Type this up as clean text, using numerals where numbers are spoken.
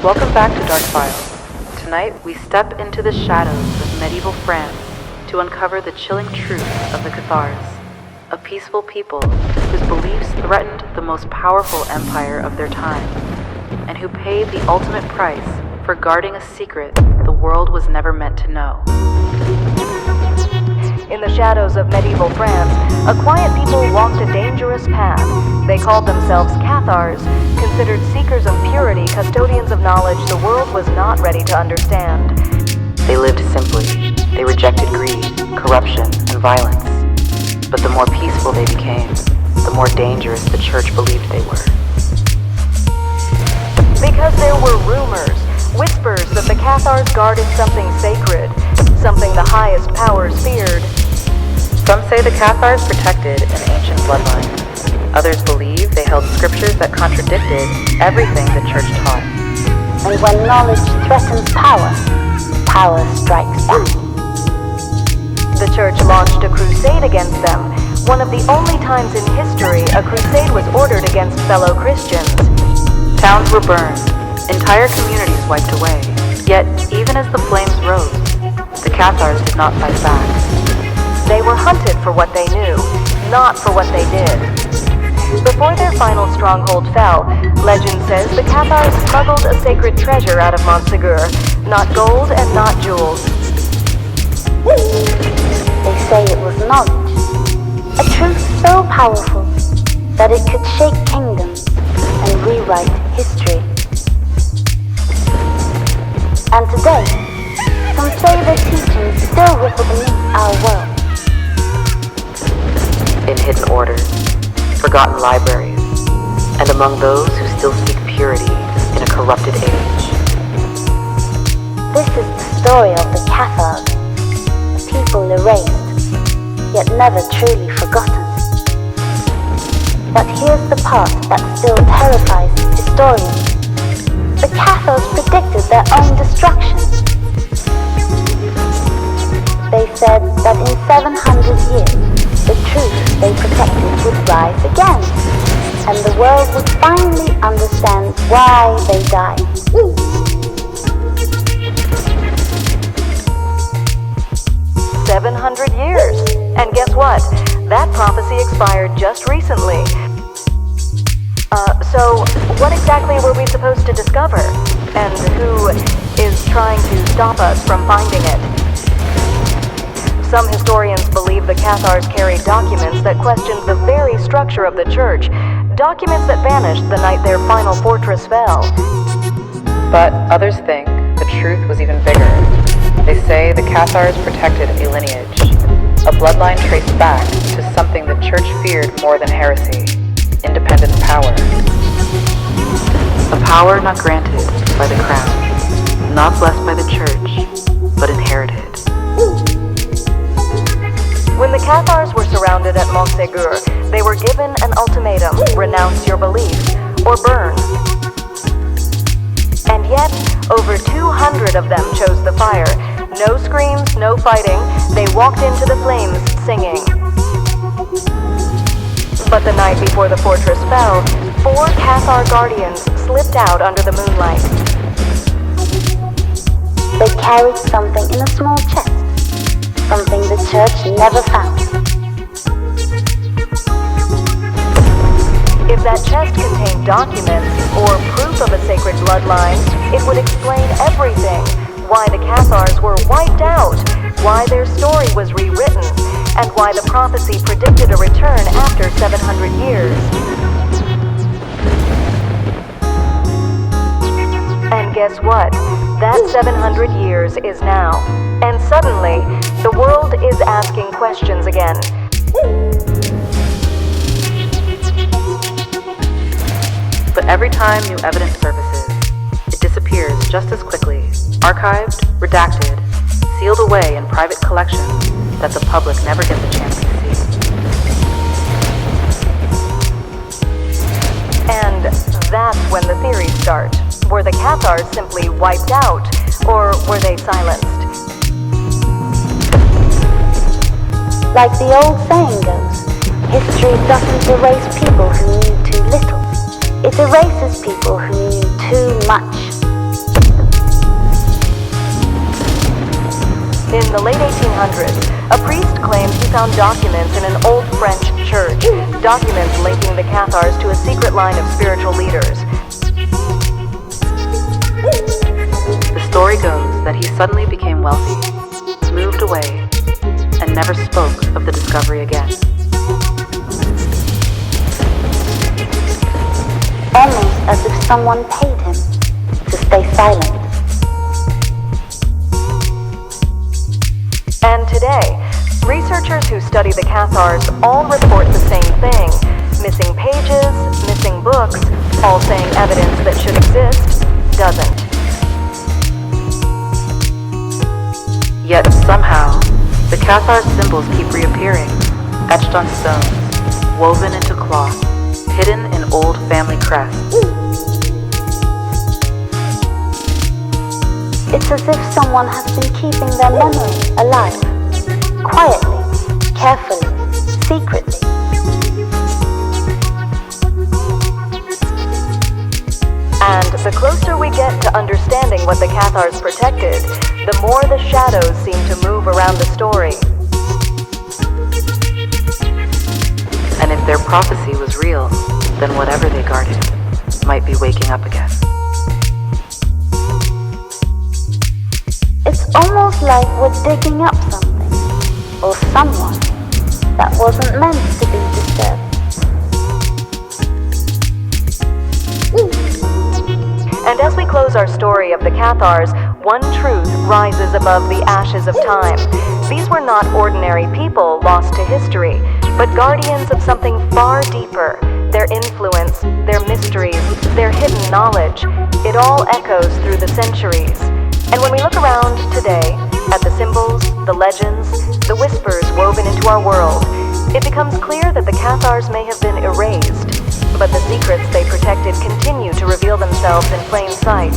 Welcome back to Dark Files. Tonight, we step into the shadows of medieval France to uncover the chilling truth of the Cathars, a peaceful people whose beliefs threatened the most powerful empire of their time, and who paid the ultimate price for guarding a secret the world was never meant to know. In the shadows of medieval France, a quiet people walked a dangerous path. They called themselves Cathars, considered seekers of purity, custodians of knowledge the world was not ready to understand. They lived simply. They rejected greed, corruption, and violence. But the more peaceful they became, the more dangerous the church believed they were. Because there were rumors, whispers that the Cathars guarded something sacred, something the highest powers feared. Some say the Cathars protected an ancient bloodline. Others believe they held scriptures that contradicted everything the church taught. And when knowledge threatens power, power strikes back. The church launched a crusade against them, one of the only times in history a crusade was ordered against fellow Christians. Towns were burned, entire communities wiped away. Yet, even as the flames rose, the Cathars did not fight back. They were hunted for what they knew, not for what they did. Before their final stronghold fell, legend says the Cathars smuggled a sacred treasure out of Montségur, not gold and not jewels. They say it was knowledge, a truth so powerful that it could shake kingdoms and rewrite history. And today, some say their teachings still ripple beneath our world. In hidden orders, forgotten libraries, and among those who still seek purity in a corrupted age. This is the story of the Cathars, a people erased, yet never truly forgotten. But here's the part that still terrifies historians. The Cathars predicted their own destruction. They said that in 700 years, the truth they protected would rise again, and the world would finally understand why they died. 700 years. And guess what? That prophecy expired just recently. So what exactly were we supposed to discover? And who is trying to stop us from finding it? Some historians believe the Cathars carried documents that questioned the very structure of the church, documents that vanished the night their final fortress fell. But others think the truth was even bigger. They say the Cathars protected a lineage, a bloodline traced back to something the church feared more than heresy, independent power. A power not granted by the crown, not blessed by the church, but inherited. When the Cathars were surrounded at Montségur, they were given an ultimatum: renounce your beliefs or burn. And yet, over 200 of them chose the fire. No screams, no fighting. They walked into the flames singing. But the night before the fortress fell, 4 Cathar guardians slipped out under the moonlight. They carried something in a small chest, something the church never found. If that chest contained documents or proof of a sacred bloodline, it would explain everything. Why the Cathars were wiped out, why their story was rewritten, and why the prophecy predicted a return after 700 years. And guess what? That 700 years is now. And suddenly, the world is asking questions again. But every time new evidence surfaces, it disappears just as quickly, archived, redacted, sealed away in private collections that the public never gets a chance to see. And that's when the theories start. Were the Cathars simply wiped out, or were they silenced? Like the old saying goes, history doesn't erase people who knew too little. It erases people who knew too much. In the late 1800s, a priest claimed he found documents in an old French church, documents linking the Cathars to a secret line of spiritual leaders. The story goes that he suddenly became wealthy, moved away, and never spoke of the discovery again. Almost as if someone paid him to stay silent. And today, researchers who study the Cathars all report the same thing. Missing pages, missing books, all saying evidence that should exist doesn't. Yet somehow, the Cathars symbols keep reappearing, etched on stones, woven into cloth, hidden in old family crests. It's as if someone has been keeping their memory alive, quietly, carefully, secretly. And the closer we get to understanding what the Cathars protected, the more the shadows seem to move around the story. And if their prophecy was real, then whatever they guarded might be waking up again. It's almost like we're digging up something, or someone, that wasn't meant to be disturbed. And as we close our story of the Cathars, one truth rises above the ashes of time. These were not ordinary people lost to history, but guardians of something far deeper. Their influence, their mysteries, their hidden knowledge, it all echoes through the centuries. And when we look around today, at the symbols, the legends, the whispers woven into our world, it becomes clear that the Cathars may have been erased, but the secrets they protected continue to reveal themselves in plain sight.